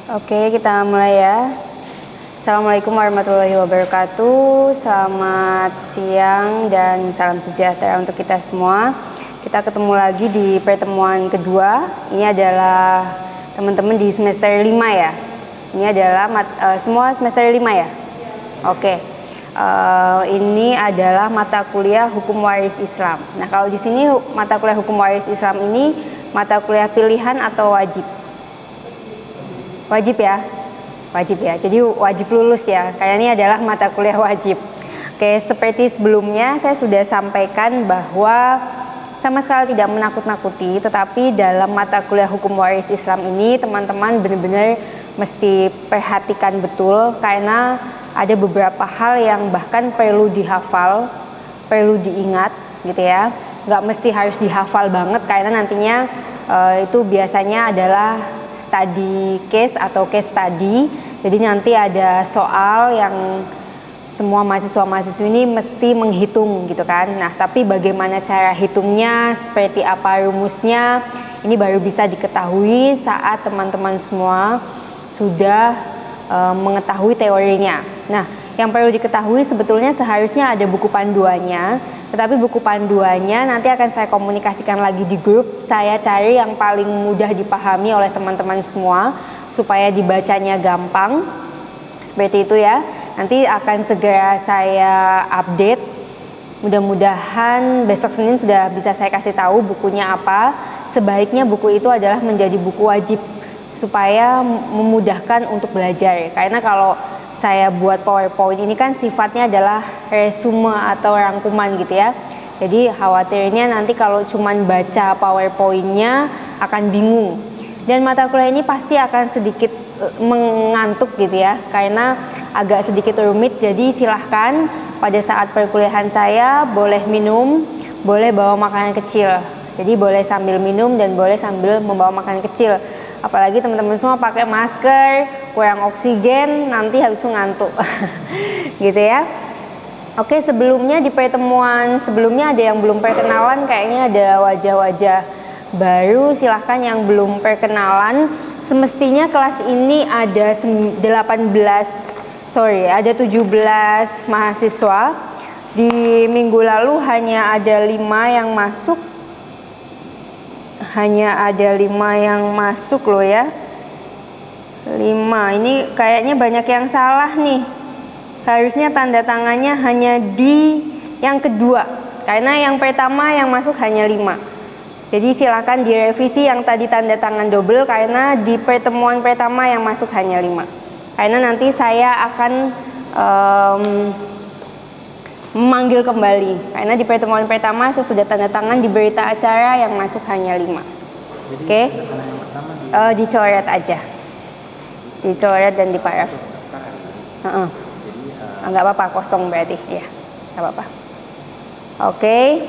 Oke, kita mulai ya. Assalamualaikum warahmatullahi wabarakatuh. Selamat siang dan salam sejahtera untuk kita semua. Kita ketemu lagi di pertemuan kedua. Ini adalah teman-teman di semester 5 ya. Ini adalah semua semester 5 ya. Oke. Ini adalah mata kuliah Hukum Waris Islam. Nah, kalau di sini mata kuliah Hukum Waris Islam ini mata kuliah pilihan atau wajib? Wajib ya? Wajib ya, jadi wajib lulus ya, karena ini adalah mata kuliah wajib. Oke, seperti sebelumnya saya sudah sampaikan bahwa sama sekali tidak menakut-nakuti, tetapi dalam mata kuliah Hukum Waris Islam ini teman-teman benar-benar mesti perhatikan betul, karena ada beberapa hal yang bahkan perlu dihafal, perlu diingat gitu ya. Nggak mesti harus dihafal banget, karena nantinya itu biasanya adalah study case atau case study. Jadi nanti ada soal yang semua mahasiswa-mahasiswa ini mesti menghitung gitu kan. Nah, tapi bagaimana cara hitungnya, seperti apa rumusnya, ini baru bisa diketahui saat teman-teman semua sudah mengetahui teorinya. Nah, yang perlu diketahui sebetulnya seharusnya ada buku panduannya, tetapi buku panduannya nanti akan saya komunikasikan lagi di grup. Saya cari yang paling mudah dipahami oleh teman-teman semua supaya dibacanya gampang. Seperti itu ya. Nanti akan segera saya update. Mudah-mudahan besok Senin sudah bisa saya kasih tahu bukunya apa. Sebaiknya buku itu adalah menjadi buku wajib supaya memudahkan untuk belajar. Karena kalau saya buat PowerPoint ini kan sifatnya adalah resume atau rangkuman gitu ya. Jadi khawatirnya nanti kalau cuman baca PowerPoint-nya akan bingung. Dan mata kuliah ini pasti akan sedikit mengantuk gitu ya, karena agak sedikit rumit. Jadi silahkan pada saat perkuliahan saya boleh minum, boleh bawa makanan kecil. Jadi boleh sambil minum dan boleh sambil membawa makanan kecil. Apalagi teman-teman semua pakai masker, kurang oksigen, nanti habis itu ngantuk. Gitu ya. Oke, sebelumnya di pertemuan sebelumnya ada yang belum perkenalan, kayaknya ada wajah-wajah baru. Silahkan yang belum perkenalan. Semestinya kelas ini ada 17 mahasiswa. Di minggu lalu hanya ada 5 yang masuk. Hanya ada 5 yang masuk loh ya. 5, ini kayaknya banyak yang salah nih. Harusnya tanda tangannya hanya di yang kedua, karena yang pertama yang masuk hanya 5. Jadi silakan direvisi yang tadi tanda tangan double, karena di pertemuan pertama yang masuk hanya 5. Karena nanti saya akan memanggil kembali, karena di pertemuan pertama saya sudah tanda tangan di berita acara yang masuk hanya 5. Oke? Dicoret aja, dicoret dan diparaf. Nggak apa-apa, kosong berarti ya, nggak apa-apa. Oke,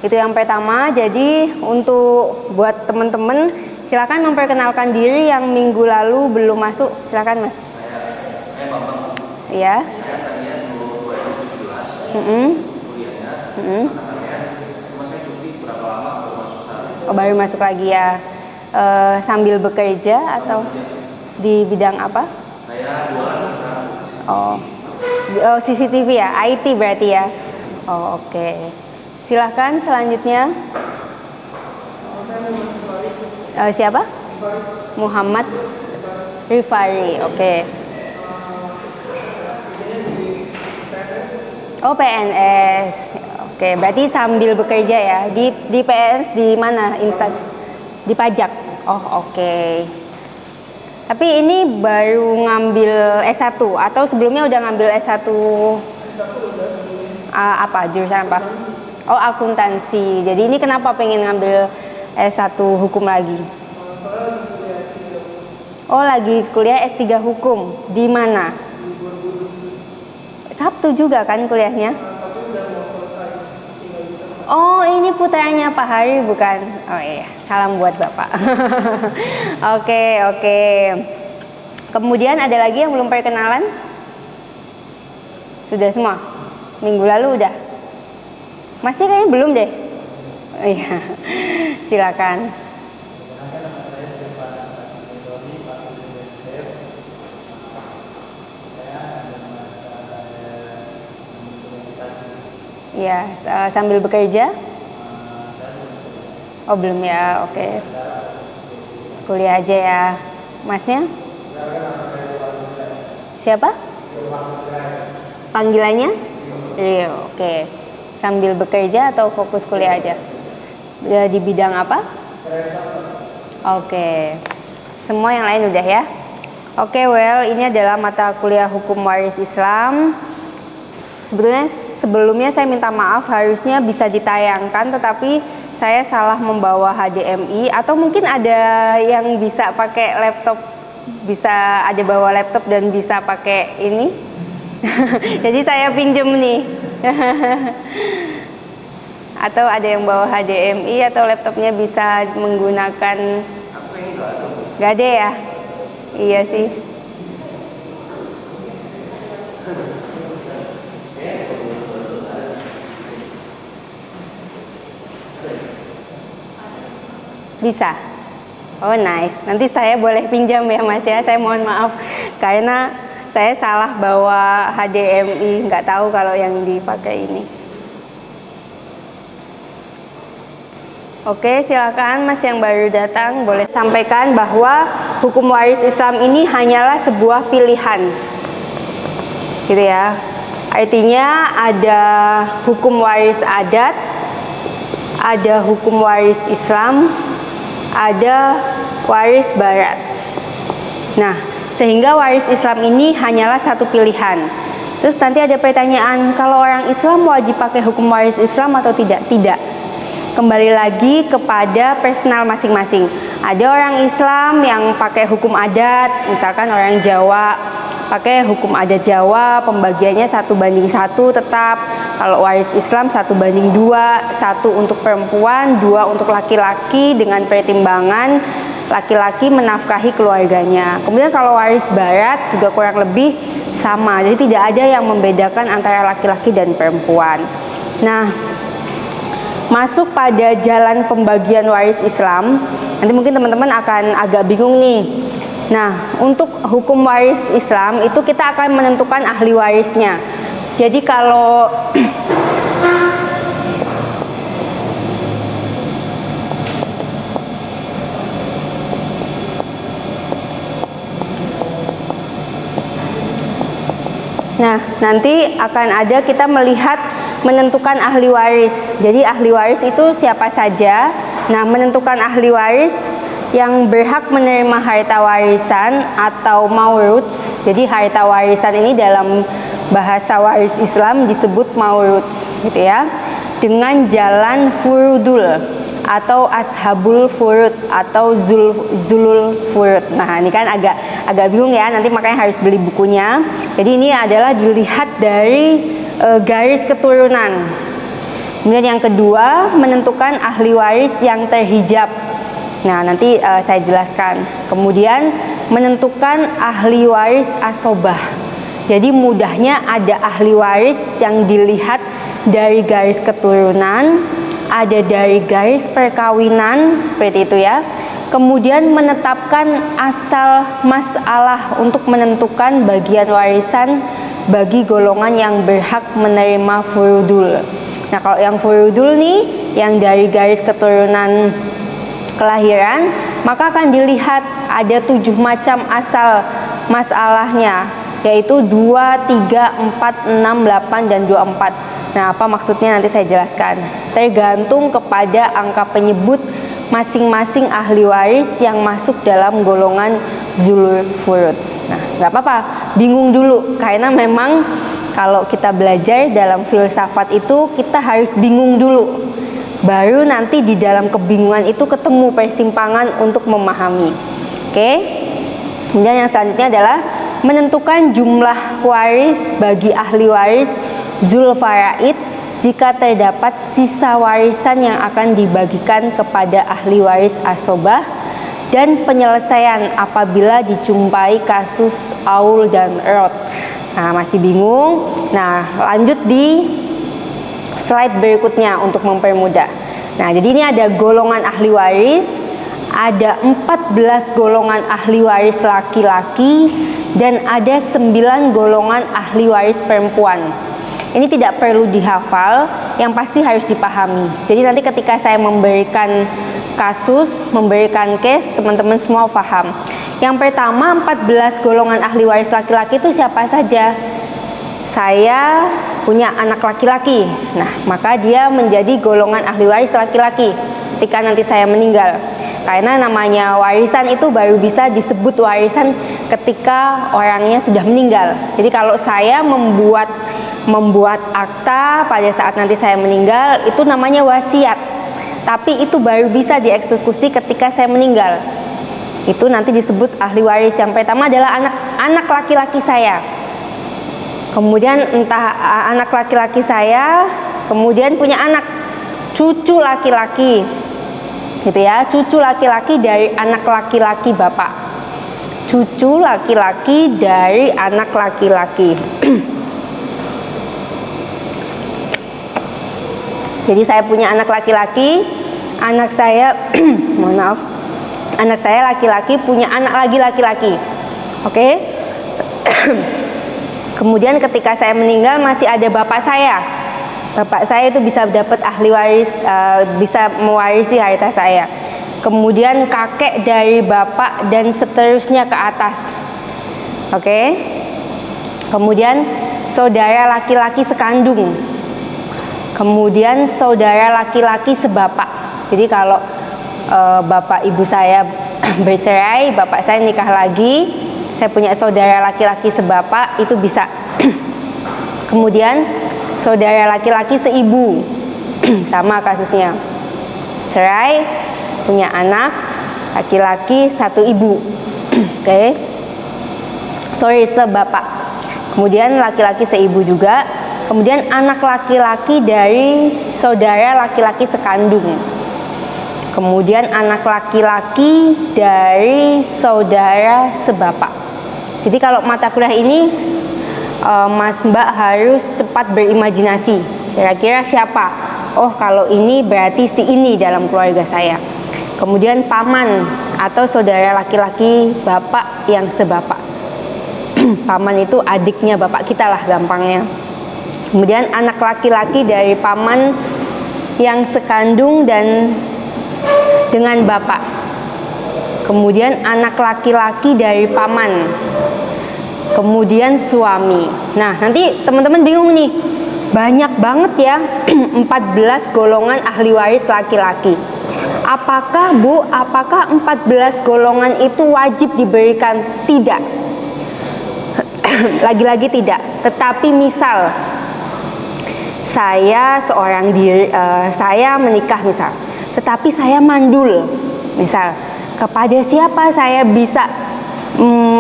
itu yang pertama. Jadi untuk buat teman-teman silakan memperkenalkan diri yang minggu lalu belum masuk. Silakan Mas. Saya Bambang. Iya. Saya tadinya 2017 kuliahnya. Cuma saya cuti berapa lama baru masuk sekarang. Oh, baru masuk lagi ya. Sambil bekerja atau di bidang apa? Saya jualan sekarang. Oh, CCTV ya, IT berarti ya. Oh, oke. Silahkan selanjutnya. Siapa? Muhammad Rifari. Oke. Oh, PNS. Oke, berarti sambil bekerja ya. Di PNS di mana instansi? Di pajak. Oh, oke. Tapi ini baru ngambil S1 atau sebelumnya udah ngambil S1? Apa jurusan apa? Oh, akuntansi. Jadi ini kenapa pengen ngambil S1 hukum lagi? Oh, lagi kuliah S3 hukum. Di mana? Sabtu juga kan kuliahnya? Oh, ini putranya Pak Hari bukan? Oh iya, salam buat Bapak. Oke. Kemudian ada lagi yang belum perkenalan? Sudah semua? Minggu lalu udah? Masih kayaknya belum deh. Iya, silakan. Ya, sambil bekerja? Oh belum ya, oke. Kuliah aja ya. Masnya? Siapa? Panggilannya? Rio, oke. Sambil bekerja atau fokus kuliah aja? Di bidang apa? Oke. Semua yang lain udah ya? Oke, ini adalah mata kuliah Hukum Waris Islam. Sebetulnya sebelumnya saya minta maaf, harusnya bisa ditayangkan, tetapi saya salah membawa HDMI, atau mungkin ada yang bisa pakai laptop, bisa ada bawa laptop dan bisa pakai ini. Jadi saya pinjem nih. Atau ada yang bawa HDMI atau laptopnya bisa menggunakan. Aku kayaknya nggak ada. Nggak ada ya? Iya sih. Bisa? Oh nice. Nanti saya boleh pinjam ya Mas ya. Saya mohon maaf karena saya salah bawa HDMI. Nggak tahu kalau yang dipakai ini. Oke, silakan Mas yang baru datang boleh sampaikan bahwa hukum waris Islam ini hanyalah sebuah pilihan. Gitu ya. Artinya ada hukum waris adat, ada hukum waris Islam, ada waris barat. Nah, sehingga waris Islam ini hanyalah satu pilihan. Terus nanti ada pertanyaan, kalau orang Islam wajib pakai hukum waris Islam atau tidak? Tidak. Kembali lagi kepada personal masing-masing. Ada orang Islam yang pakai hukum adat, misalkan orang Jawa pakai hukum adat Jawa, pembagiannya 1:1 tetap. Kalau waris Islam 1:2, 1 untuk perempuan, 2 untuk laki-laki dengan pertimbangan laki-laki menafkahi keluarganya. Kemudian kalau waris barat juga kurang lebih sama, jadi tidak ada yang membedakan antara laki-laki dan perempuan. Nah, masuk pada jalan pembagian waris Islam, nanti mungkin teman-teman akan agak bingung nih. Nah, untuk hukum waris Islam itu kita akan menentukan ahli warisnya. Jadi kalau nah, nanti akan ada kita melihat menentukan ahli waris. Jadi ahli waris itu siapa saja. Nah, menentukan ahli waris yang berhak menerima harta warisan atau mauruts. Jadi harta warisan ini dalam bahasa waris Islam disebut mauruts, gitu ya. Dengan jalan furudul atau ashabul furud atau zulul furud. Nah, ini kan agak bingung ya, nanti makanya harus beli bukunya. Jadi ini adalah dilihat dari garis keturunan. Kemudian yang kedua, menentukan ahli waris yang terhijab. Nah, nanti saya jelaskan. Kemudian menentukan ahli waris asobah. Jadi mudahnya ada ahli waris yang dilihat dari garis keturunan, ada dari garis perkawinan, seperti itu ya. Kemudian menetapkan asal masalah untuk menentukan bagian warisan bagi golongan yang berhak menerima furudul. Nah, kalau yang furudul nih, yang dari garis keturunan kelahiran, maka akan dilihat ada 7 macam asal masalahnya, yaitu 2, 3, 4, 6, 8, dan 24. Nah, apa maksudnya nanti saya jelaskan. Tergantung kepada angka penyebut masing-masing ahli waris yang masuk dalam golongan zulul furud. Nah, nggak apa-apa, bingung dulu, karena memang kalau kita belajar dalam filsafat itu kita harus bingung dulu, baru nanti di dalam kebingungan itu ketemu persimpangan untuk memahami. Oke? Kemudian yang selanjutnya adalah menentukan jumlah waris bagi ahli waris zul faraid jika terdapat sisa warisan yang akan dibagikan kepada ahli waris asobah, dan penyelesaian apabila dijumpai kasus aul dan rot. Nah, masih bingung? Nah, lanjut di slide berikutnya untuk mempermudah. Nah, jadi ini ada golongan ahli waris, ada 14 golongan ahli waris laki-laki, dan ada 9 golongan ahli waris perempuan. Ini tidak perlu dihafal, yang pasti harus dipahami. Jadi nanti ketika saya memberikan kasus, memberikan case, teman-teman semua paham. Yang pertama, 14 golongan ahli waris laki-laki itu siapa saja? Saya punya anak laki-laki. Nah, maka dia menjadi golongan ahli waris laki-laki ketika nanti saya meninggal. Karena namanya warisan itu baru bisa disebut warisan ketika orangnya sudah meninggal. Jadi kalau saya membuat akta pada saat nanti saya meninggal, itu namanya wasiat. Tapi itu baru bisa dieksekusi ketika saya meninggal. Itu nanti disebut ahli waris. Yang pertama adalah anak laki-laki saya. Kemudian entah anak laki-laki saya, kemudian punya anak cucu laki-laki. Gitu ya, cucu laki-laki dari anak laki-laki bapak. Cucu laki-laki dari anak laki-laki. Jadi saya punya anak laki-laki, anak saya mohon maaf, anak saya laki-laki punya anak lagi laki-laki. Oke. Kemudian ketika saya meninggal masih ada bapak saya. Bapak saya itu bisa dapat ahli waris, bisa mewarisi harta saya. Kemudian kakek dari bapak dan seterusnya ke atas. Oke. Kemudian saudara laki-laki sekandung. Kemudian saudara laki-laki sebapak. Jadi kalau bapak ibu saya bercerai, bapak saya nikah lagi, saya punya saudara laki-laki sebapak, itu bisa. Kemudian saudara laki-laki seibu, sama kasusnya. Cerai, punya anak laki-laki satu ibu. Oke. Sebapak. Kemudian laki-laki seibu juga. Kemudian anak laki-laki dari saudara laki-laki sekandung. Kemudian anak laki-laki dari saudara sebapak. Jadi kalau mata kuliah ini Mas Mbak harus cepat berimajinasi. Kira-kira siapa? Oh, kalau ini berarti si ini dalam keluarga saya. Kemudian paman atau saudara laki-laki bapak yang sebapak. Paman itu adiknya bapak kita lah gampangnya. Kemudian anak laki-laki dari paman yang sekandung dan dengan bapak. Kemudian anak laki-laki dari paman. Kemudian suami. Nah, nanti teman-teman bingung nih. Banyak banget ya 14 golongan ahli waris laki-laki. Apakah 14 golongan itu wajib diberikan? Tidak. Lagi-lagi tidak. Tetapi misal saya seorang diri, saya menikah misal, tetapi saya mandul misal, kepada siapa saya bisa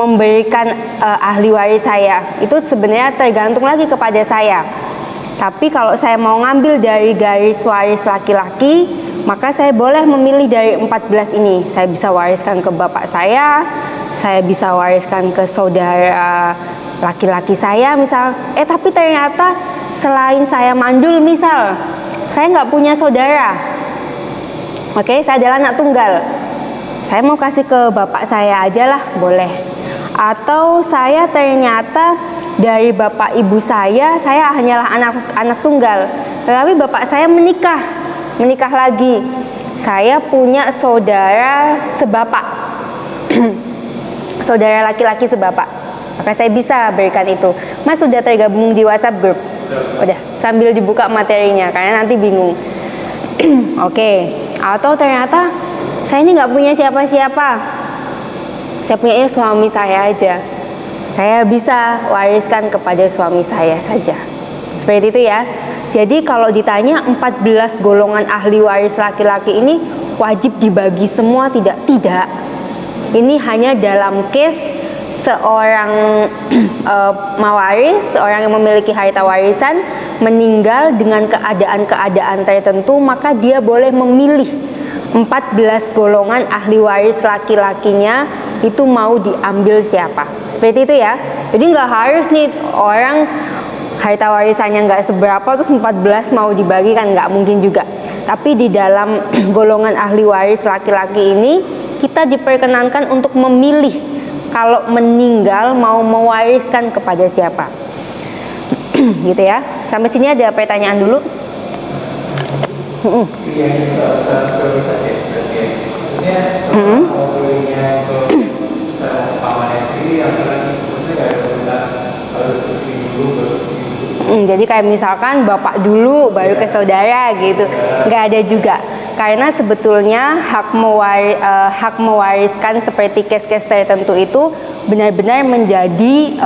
memberikan ahli waris saya? Itu sebenarnya tergantung lagi kepada saya. Tapi kalau saya mau ngambil dari garis waris laki-laki, maka saya boleh memilih dari 14 ini. Saya bisa wariskan ke bapak saya bisa wariskan ke saudara laki-laki saya misal. Tapi ternyata selain saya mandul misal, saya nggak punya saudara. Oke, saya adalah anak tunggal. Saya mau kasih ke bapak saya aja lah, boleh. Atau saya ternyata dari bapak ibu saya hanyalah anak tunggal. Tetapi bapak saya menikah lagi. Saya punya saudara sebapak. Saudara laki-laki sebapak. Maka saya bisa berikan itu. Mas sudah tergabung di WhatsApp group? Udah, sambil dibuka materinya karena nanti bingung. Oke. Atau ternyata saya ini nggak punya siapa-siapa. Saya punya suami saya aja. Saya bisa wariskan kepada suami saya saja. Seperti itu ya. Jadi kalau ditanya 14 golongan ahli waris laki-laki ini wajib dibagi semua? Tidak. Ini hanya dalam case seorang mawaris, orang yang memiliki harta warisan meninggal dengan keadaan-keadaan tertentu, maka dia boleh memilih 14 golongan ahli waris laki-lakinya itu mau diambil siapa. Seperti itu ya. Jadi nggak harus nih orang harta warisannya nggak seberapa terus 14 mau dibagi, kan nggak mungkin juga. Tapi di dalam golongan ahli waris laki-laki ini kita diperkenankan untuk memilih kalau meninggal mau mewariskan kepada siapa. Gitu ya. Sampai sini ada pertanyaan dulu. Yang itu harus prioritas ya, berarti ya. Maksudnya kalau mau belinya ke pamannya sendiri, atau lagi maksudnya kayak udah harus kesini dulu, baru kesini dulu. Jadi kayak misalkan bapak dulu baru ke saudara gitu, nggak ada juga. Karena sebetulnya hak mewariskan seperti case-case tertentu itu benar-benar menjadi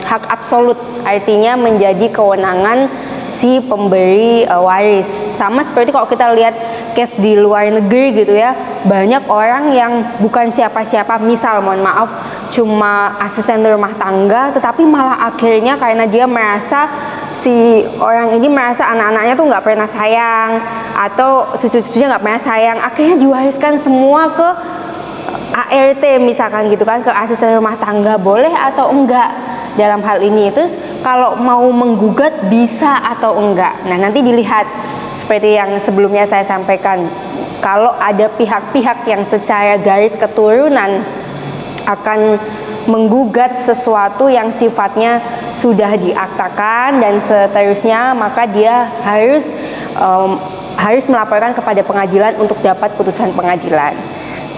hak absolut, artinya menjadi kewenangan si pemberi waris. Sama seperti kalau kita lihat case di luar negeri gitu ya, banyak orang yang bukan siapa-siapa, misal mohon maaf cuma asisten rumah tangga, tetapi malah akhirnya karena dia merasa si orang ini merasa anak-anaknya tuh nggak pernah sayang atau cucu-cucunya nggak pernah sayang, akhirnya diwariskan semua ke ART misalkan gitu kan, ke asisten rumah tangga. Boleh atau enggak dalam hal ini? Terus kalau mau menggugat bisa atau enggak? Nah, nanti dilihat seperti yang sebelumnya saya sampaikan. Kalau ada pihak-pihak yang secara garis keturunan akan menggugat sesuatu yang sifatnya sudah diaktakan dan seterusnya, maka dia harus melaporkan kepada pengadilan untuk dapat putusan pengadilan,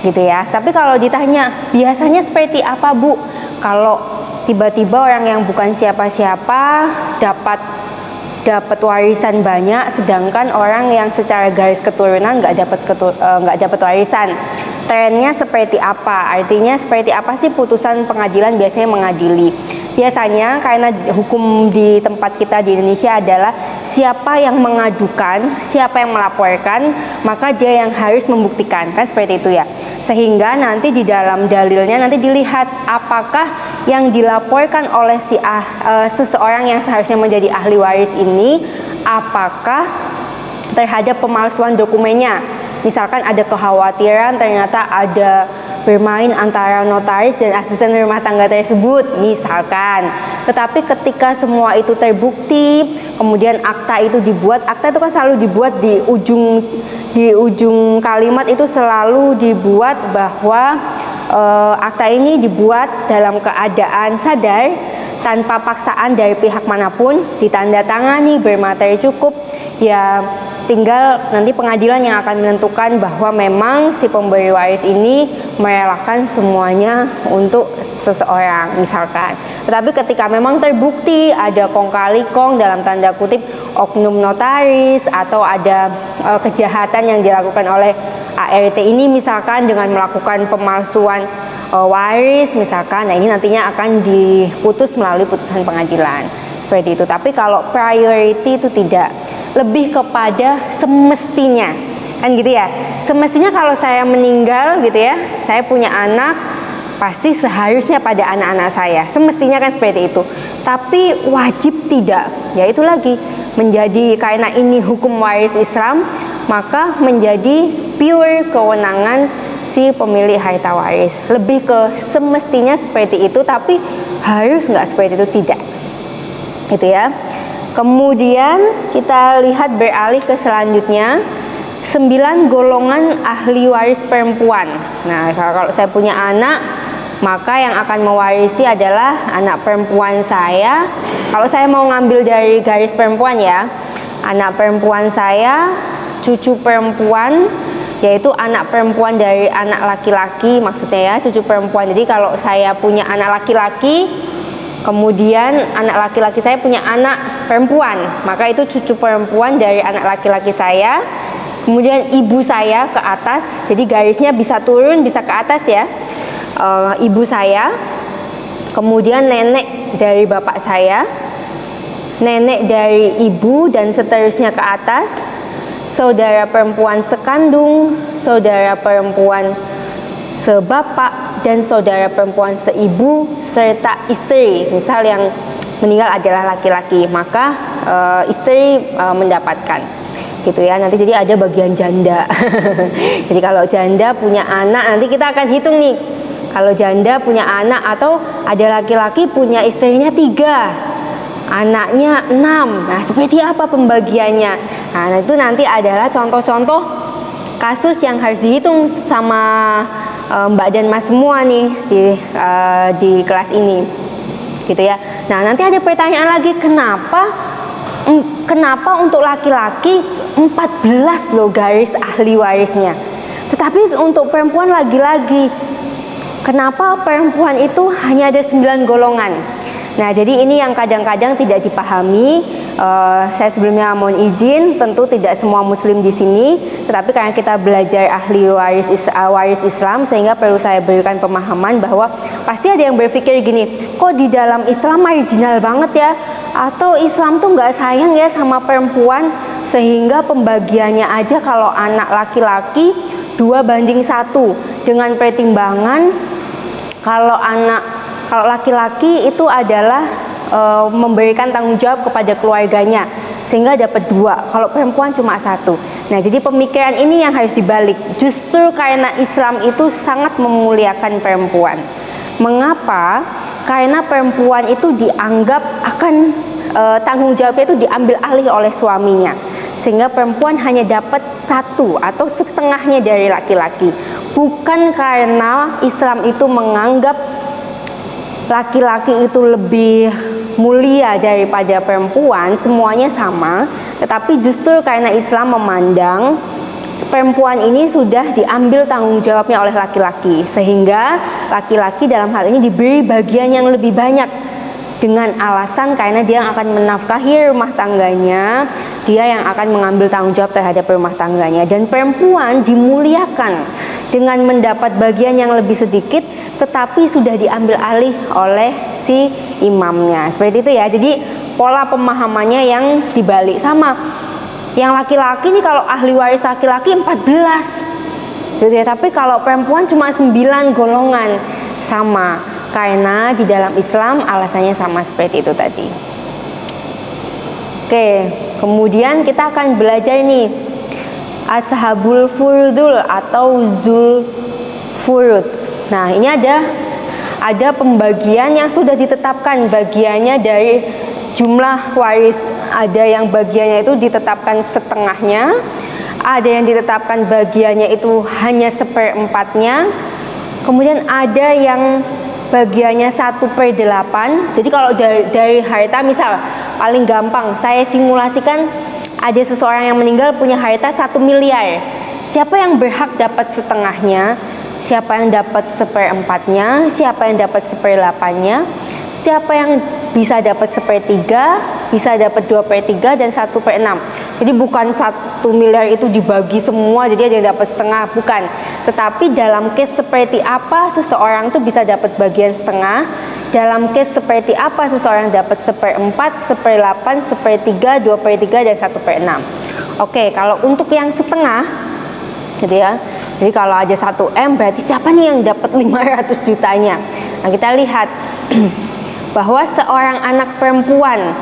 gitu ya. Tapi kalau ditanya biasanya seperti apa, Bu, kalau tiba-tiba orang yang bukan siapa-siapa dapat warisan banyak, sedangkan orang yang secara garis keturunan nggak dapat warisan? Trennya seperti apa? Artinya seperti apa sih putusan pengadilan biasanya mengadili? Biasanya karena hukum di tempat kita di Indonesia adalah siapa yang mengadukan, siapa yang melaporkan, maka dia yang harus membuktikan, kan seperti itu ya. Sehingga nanti di dalam dalilnya nanti dilihat apakah yang dilaporkan oleh seseorang yang seharusnya menjadi ahli waris ini, apakah terhadap pemalsuan dokumennya. Misalkan ada kekhawatiran ternyata ada bermain antara notaris dan asisten rumah tangga tersebut misalkan. Tetapi ketika semua itu terbukti, kemudian akta itu dibuat, akta itu kan selalu dibuat di ujung kalimat itu selalu dibuat bahwa akta ini dibuat dalam keadaan sadar tanpa paksaan dari pihak manapun, ditandatangani bermateri cukup, ya tinggal nanti pengadilan yang akan menentukan bahwa memang si pemberi waris ini merelakan semuanya untuk seseorang misalkan. Tetapi ketika memang terbukti ada kong kali kong dalam tanda kutip oknum notaris atau ada kejahatan yang dilakukan oleh ART ini misalkan dengan melakukan pemalsuan waris misalkan, nah ini nantinya akan diputus melalui putusan pengadilan seperti itu. Tapi kalau priority itu tidak, lebih kepada semestinya, kan gitu ya. Semestinya kalau saya meninggal gitu ya, saya punya anak, pasti seharusnya pada anak-anak saya, semestinya kan seperti itu. Tapi wajib tidak, ya itu lagi menjadi, karena ini hukum waris Islam, maka menjadi pure kewenangan si pemilik harta waris. Lebih ke semestinya seperti itu, tapi harus nggak seperti itu, tidak, gitu ya. Kemudian kita lihat beralih ke selanjutnya, 9 golongan ahli waris perempuan. Nah, kalau saya punya anak, maka yang akan mewarisi adalah anak perempuan saya. Kalau saya mau ngambil dari garis perempuan ya, anak perempuan saya, cucu perempuan, yaitu anak perempuan dari anak laki-laki maksudnya ya, cucu perempuan. Jadi kalau saya punya anak laki-laki, kemudian anak laki-laki saya punya anak perempuan, maka itu cucu perempuan dari anak laki-laki saya. Kemudian ibu saya ke atas, jadi garisnya bisa turun bisa ke atas ya, ibu saya. Kemudian nenek dari bapak saya, nenek dari ibu dan seterusnya ke atas, saudara perempuan sekandung, saudara perempuan sebapak, dan saudara perempuan seibu, serta istri. Misal yang meninggal adalah laki-laki, maka istri mendapatkan, gitu ya. Nanti jadi ada bagian janda. Jadi kalau janda punya anak, nanti kita akan hitung nih. Kalau janda punya anak atau ada laki-laki punya istrinya 3, anaknya 6. Nah, seperti apa pembagiannya? Nah, itu nanti adalah contoh-contoh kasus yang harus dihitung sama Mbak dan Mas semua nih di kelas ini, gitu ya. Nah, nanti ada pertanyaan lagi, kenapa Kenapa untuk laki-laki 14 loh garis ahli warisnya, tetapi untuk perempuan lagi-lagi kenapa perempuan itu hanya ada 9 golongan? Nah, jadi ini yang kadang-kadang tidak dipahami. Saya sebelumnya mohon izin, tentu tidak semua muslim di sini, tetapi karena kita belajar ahli waris Islam, sehingga perlu saya berikan pemahaman bahwa pasti ada yang berpikir gini, kok di dalam Islam marginal banget ya, atau Islam tuh nggak sayang ya sama perempuan, sehingga pembagiannya aja kalau anak laki-laki 2:1, dengan pertimbangan kalau laki-laki itu adalah memberikan tanggung jawab kepada keluarganya, sehingga dapat 2, kalau perempuan cuma 1. Nah, jadi pemikiran ini yang harus dibalik. Justru karena Islam itu sangat memuliakan perempuan. Mengapa? Karena perempuan itu dianggap akan tanggung jawabnya itu diambil alih oleh suaminya, sehingga perempuan hanya dapat 1 atau setengahnya dari laki-laki. Bukan karena Islam itu menganggap laki-laki itu lebih mulia daripada perempuan, semuanya sama, tetapi justru karena Islam memandang perempuan ini sudah diambil tanggung jawabnya oleh laki-laki, sehingga laki-laki dalam hal ini diberi bagian yang lebih banyak dengan alasan karena dia yang akan menafkahi rumah tangganya, dia yang akan mengambil tanggung jawab terhadap rumah tangganya. Dan perempuan dimuliakan dengan mendapat bagian yang lebih sedikit, tetapi sudah diambil alih oleh si imamnya. Seperti itu ya. Jadi pola pemahamannya yang dibalik. Sama yang laki-laki nih, kalau ahli waris laki-laki 14 gitu ya, tapi kalau perempuan cuma 9 golongan. Sama, karena di dalam Islam alasannya sama seperti itu tadi. Oke, kemudian kita akan belajar nih Ashabul Furudul atau Zul Furud. Nah, ini ada pembagian yang sudah ditetapkan bagiannya dari jumlah waris. Ada yang bagiannya itu ditetapkan setengahnya, ada yang ditetapkan bagiannya itu hanya 1/4-nya, kemudian ada yang bagiannya 1/8. Jadi kalau dari harta, misal paling gampang saya simulasikan, ada seseorang yang meninggal punya harta 1 miliar. Siapa yang berhak dapat setengahnya? Siapa yang dapat 1/4-nya? Siapa yang dapat 1/8-nya? Siapa yang bisa dapat 1/3, bisa dapat 2/3 dan 1/6. Jadi bukan 1 miliar itu dibagi semua jadi ada yang dapat setengah, bukan. Tetapi dalam case seperti apa seseorang itu bisa dapat bagian setengah, dalam case seperti apa seseorang dapat 1/4, 1/8, 1/3, 2/3 dan 1/6. Oke, kalau untuk yang setengah gitu ya. Jadi kalau aja 1 M berarti siapa nih yang dapat 500 jutanya? Nah, kita lihat bahwa seorang anak perempuan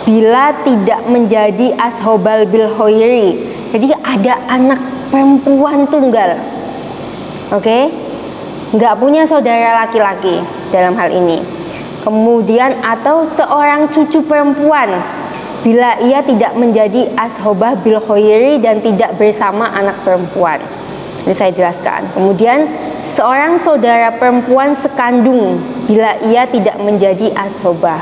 bila tidak menjadi ashobal bil khoiri, jadi ada anak perempuan tunggal, oke, nggak punya saudara laki-laki dalam hal ini. Kemudian atau seorang cucu perempuan bila ia tidak menjadi ashobah bil khoiri dan tidak bersama anak perempuan. Ini saya jelaskan. Kemudian seorang saudara perempuan sekandung bila ia tidak menjadi ashobah,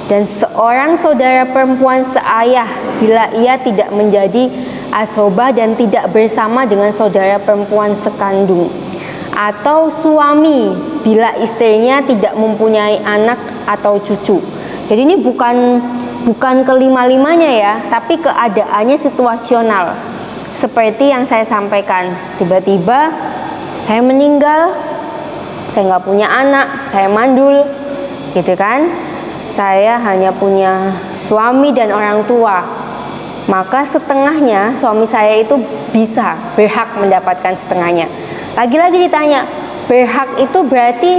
dan seorang saudara perempuan seayah bila ia tidak menjadi ashobah dan tidak bersama dengan saudara perempuan sekandung, atau suami bila istrinya tidak mempunyai anak atau cucu. Jadi ini bukan kelima-limanya ya, tapi keadaannya situasional. Seperti yang saya sampaikan, tiba-tiba saya meninggal, saya nggak punya anak, saya mandul, gitu kan? Saya hanya punya suami dan orang tua. Maka setengahnya suami saya itu bisa berhak mendapatkan setengahnya. Lagi-lagi ditanya, berhak itu berarti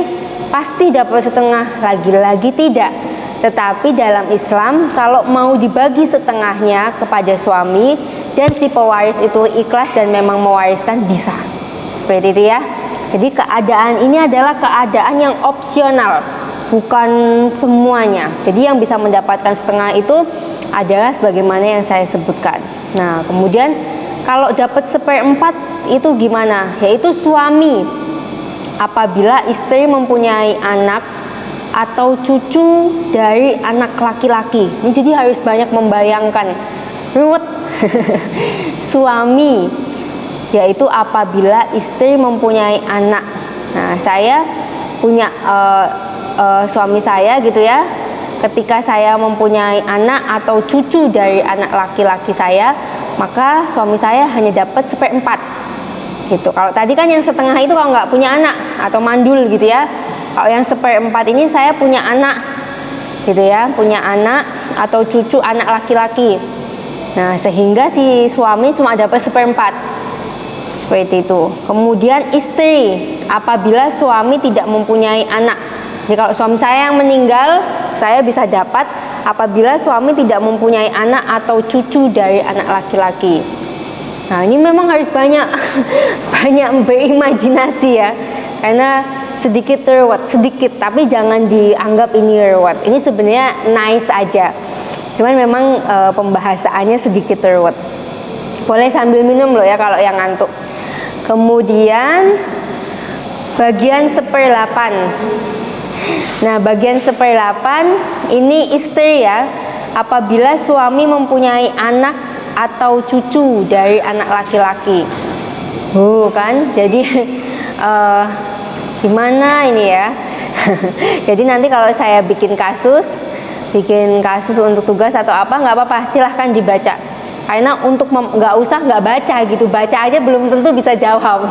pasti dapat setengah? Lagi-lagi tidak. Tetapi dalam Islam, kalau mau dibagi setengahnya kepada suami dan si pewaris itu ikhlas dan memang mewariskan, bisa. Seperti itu ya. Jadi keadaan ini adalah keadaan yang opsional, bukan semuanya. Jadi yang bisa mendapatkan setengah itu adalah sebagaimana yang saya sebutkan. Nah, kemudian kalau dapat 1/4 itu gimana? Yaitu suami apabila istri mempunyai anak atau cucu dari anak laki-laki. Ini jadi harus banyak membayangkan. Ruwet. Suami, yaitu apabila istri mempunyai anak. Nah, saya punya suami saya gitu ya. Ketika saya mempunyai anak atau cucu dari anak laki-laki saya, maka suami saya hanya dapat 1/4 gitu. Kalau tadi kan yang setengah itu kalau nggak punya anak atau mandul gitu ya. Kalau yang 1/4 ini saya punya anak gitu ya, punya anak atau cucu anak laki-laki. Nah, sehingga si suami cuma dapat 1/4 seperti itu. Kemudian istri, apabila suami tidak mempunyai anak. Jadi kalau suami saya yang meninggal, saya bisa dapat apabila suami tidak mempunyai anak atau cucu dari anak laki-laki. Nah, ini memang harus banyak berimajinasi ya, karena sedikit ruwet, sedikit, tapi jangan dianggap ini ruwet. Ini sebenarnya nice aja, cuman memang pembahasannya sedikit ruwet. Boleh sambil minum loh ya kalau yang ngantuk. Kemudian bagian 1/8. Nah, bagian 1/8 ini istri ya, apabila suami mempunyai anak atau cucu dari anak laki-laki. Kan, jadi gimana ini ya? Jadi nanti kalau saya bikin kasus untuk tugas atau apa, nggak apa-apa, silahkan dibaca. Karena untuk nggak usah nggak baca gitu, baca aja belum tentu bisa jawab.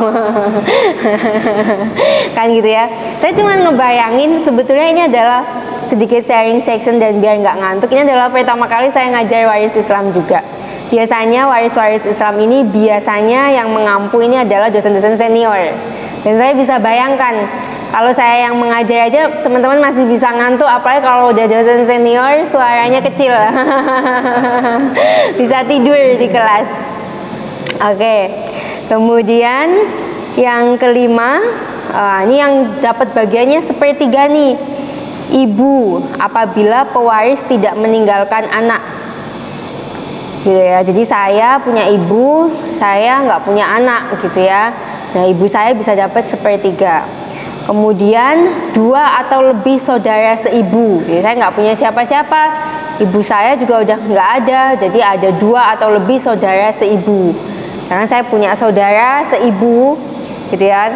Kan gitu ya. Saya cuma ngebayangin, sebetulnya ini adalah sedikit sharing section dan biar nggak ngantuk. Ini adalah pertama kali saya ngajar waris Islam juga. Biasanya waris-waris Islam ini biasanya yang mengampu ini adalah dosen-dosen senior. Dan saya bisa bayangkan, kalau saya yang mengajar aja teman-teman masih bisa ngantuk, apalagi kalau udah dosen senior suaranya kecil. Bisa tidur di kelas. Oke. Kemudian yang kelima, ini yang dapat bagiannya 1/3 nih. Ibu, apabila pewaris tidak meninggalkan anak. Gitu ya. Jadi saya punya ibu, saya nggak punya anak gitu ya. Nah, ibu saya bisa dapat 1/3. Kemudian 2 atau lebih saudara seibu. Jadi saya nggak punya siapa-siapa, ibu saya juga udah nggak ada, jadi ada 2 atau lebih saudara seibu. Karena saya punya saudara seibu, gitu ya.